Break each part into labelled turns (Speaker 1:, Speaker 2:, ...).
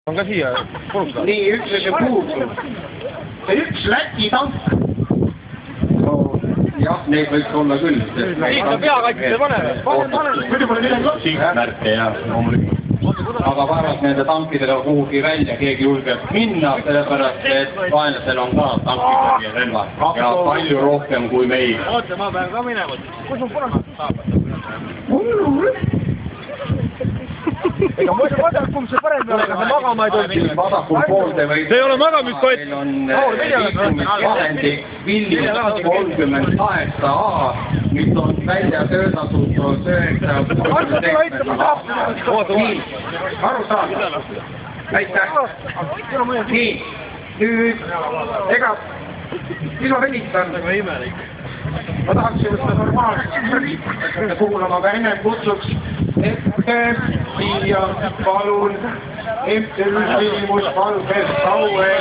Speaker 1: on ka siia purustada.
Speaker 2: Nii, üks oli puudu. Üks Läti tank. Jah, neid võiks olla küll.
Speaker 1: Liikla peakaitsile pane.
Speaker 2: Sihtmärke ja loomulikult. Aga vaevalt nende tankidele kuhugi välja keegi julgeb minna, sellepärast et vaenlasel on ka tankid ja relvad. Ja palju rohkem kui meil.
Speaker 1: Oota, ma pean ka minema. Kus on punased saab? Ega ma ei vaadanud, kumb see parem peale, aga see magama ei tohi.
Speaker 2: Vasakul poolde või...
Speaker 1: See ei ole magamiskott.
Speaker 2: Meil on liikumisvahendik Vilnius 38A, mis on välja töötatud 1967. Nii, aru saada. Aitäh. Nii, nüüd, ega, mis ma venitan? Ma tahaksin seda normaalselt kuulama, aga enne kutsuks ette siia palun MTÜ küsimus Valges Saue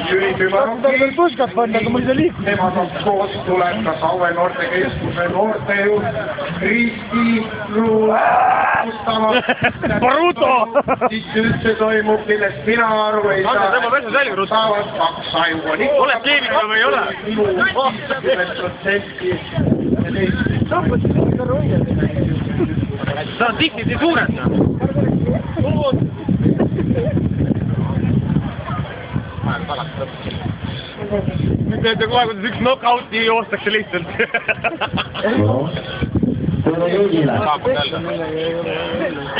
Speaker 2: Jüri Tümarongi. Nemad on koos tuleb ka Saue Noortekeskuse noortejuht Kristi Luustama. Siis üldse toimub, millest mina aru ei saa. Saavad 2 aju.
Speaker 1: Oled keemikud või ei ole?
Speaker 2: Minu 50%.
Speaker 1: See on tihti nii suured. Nüüd teete kohe, kuidas üks knockouti joostakse lihtsalt.
Speaker 3: Tere kõigile!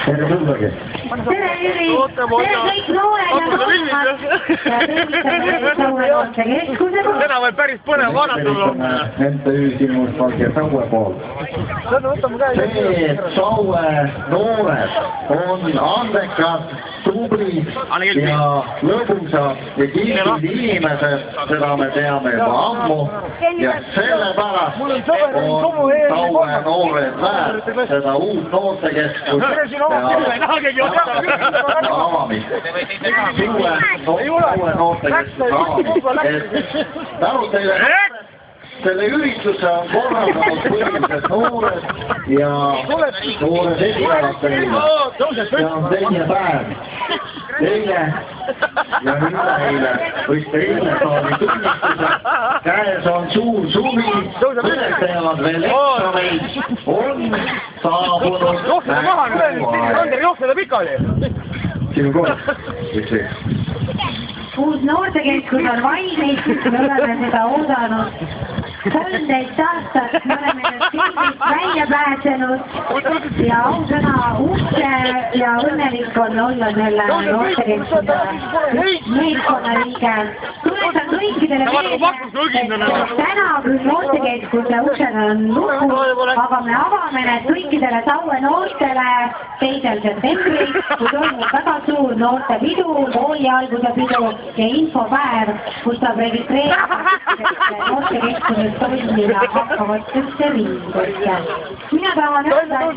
Speaker 3: Tere tõmbagi!
Speaker 4: Tere Jüri! Tere kõik noored ja noorte keskusega!
Speaker 1: Seda võib päris põnev vaadata olla.
Speaker 3: MTÜ küsimus Valge Saue poolt. See Saue noored on andekad, tublid ja lõbusad ja kihvlid inimesed, seda me teame juba ammu ja sellepärast on Saue noored väärt seda uut noortekeskust ja avamist. Suue noortekeskuse avamist. Tänu teile selle ürituse on korraldanud põhilised noored ja noored esinevad teile. See on teine päev. Teile ja üleeile võite eile saada tunnistuse. Käes on suur suvi, mõned teevad veel eksameid, on saabunud
Speaker 1: Ander, jookseda pikali!
Speaker 3: Sinu kord, üks see.
Speaker 4: Uus noortekeskus on valmis, me oleme seda oodanud 13 aastat, me oleme filmist välja pääsenud ja ausõna uhke ja õnnelik on olla selle noortekeskuse meeskonna liige. Tuletan kõikidele meelde, et täna küll noortekeskuse uksed on lukus, aga me avame need kõikidele Saue noortele 2. septembril, kui toimub väga suur noortepidu, kooli alguse pidu ja infopäev, kus saab registreerida noortekeskuses toimima hakkavatesse ringudesse. Mina tahan öelda, et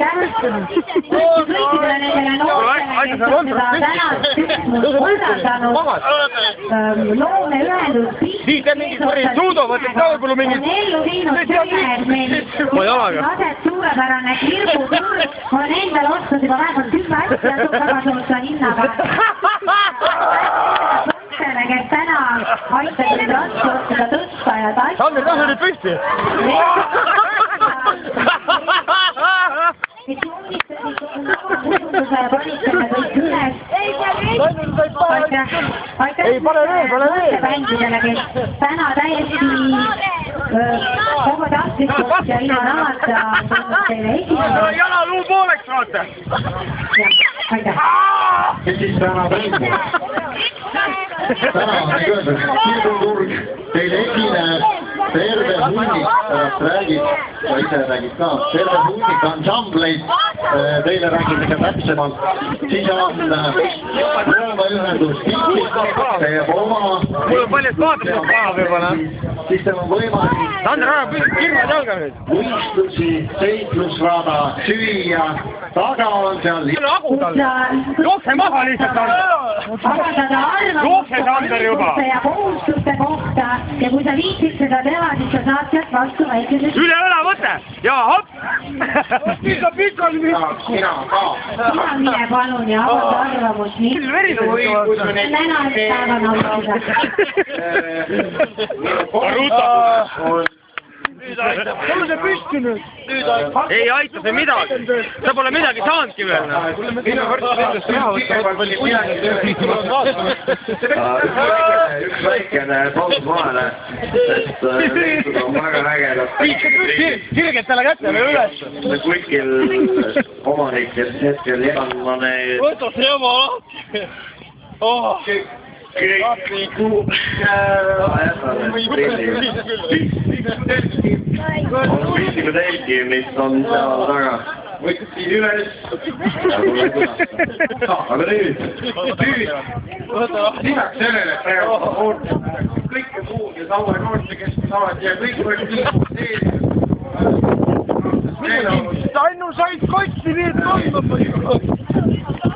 Speaker 4: kõikidele nendele noortele, kes on seda tänast sündmust korraldanud, loomeühendus on ellu viinud selle, et meil aset suurepärane kirbuturg on endal ostas juba vähemalt 10 asja, asub väga suutsa hinnaga. Kes täna aitab transportida tõsta ja tassi.
Speaker 1: Sander, kas oli püsti? Ei, pane veel!
Speaker 4: Bändidele, kes täna täiesti vabatahtlikult ja ilma rahata tulnud teile esimene.
Speaker 1: Jalaluu pooleks vaata!
Speaker 4: Aitäh!
Speaker 3: Kes siis täna toimub? Täna on öeldud, kirbuturg teile esineb terve hunnik, räägib, ja ise räägib ka, terve hunnik ansambleid, teile räägime täpsemalt, siis on rõõmaühendus Kiikis, teeb oma,
Speaker 1: mul on paljud vaatavad ka võib-olla.
Speaker 3: siis teil on võimalik
Speaker 1: Sander, ära püsti kirmad jalga nüüd!
Speaker 3: võistlusi, seiklusrada, süüa, taga on seal
Speaker 1: jookse maha lihtsalt,
Speaker 4: avaldada arvamust ja kohustuste kohta ja kui sa viitsid seda teha, siis sa saad sealt vastu väikese
Speaker 1: üle õla võte ja hopp!
Speaker 3: mina ka.
Speaker 4: sina mine palun ja avalda arvamust, mis nänapäeva nautida.
Speaker 1: Ole see püsti nüüd! Ei aita see midagi! Sa pole midagi saanudki veel!
Speaker 3: Üks väikene paus vahele, sest reisud on väga ägedad.
Speaker 1: Sirged talle kätte või üles!
Speaker 3: Kuikil omanik, kes hetkel Janmane...
Speaker 1: Võta see oma lahti!
Speaker 3: on püstiga telgi, mis on seal taga. Võtsin üles. Aga nüüd, lisaks sellele, et praegu kõike muud ja saue noortekeskus saavad ja kõik võivad liikuda
Speaker 1: Ainult said kotsi, nii et kandma.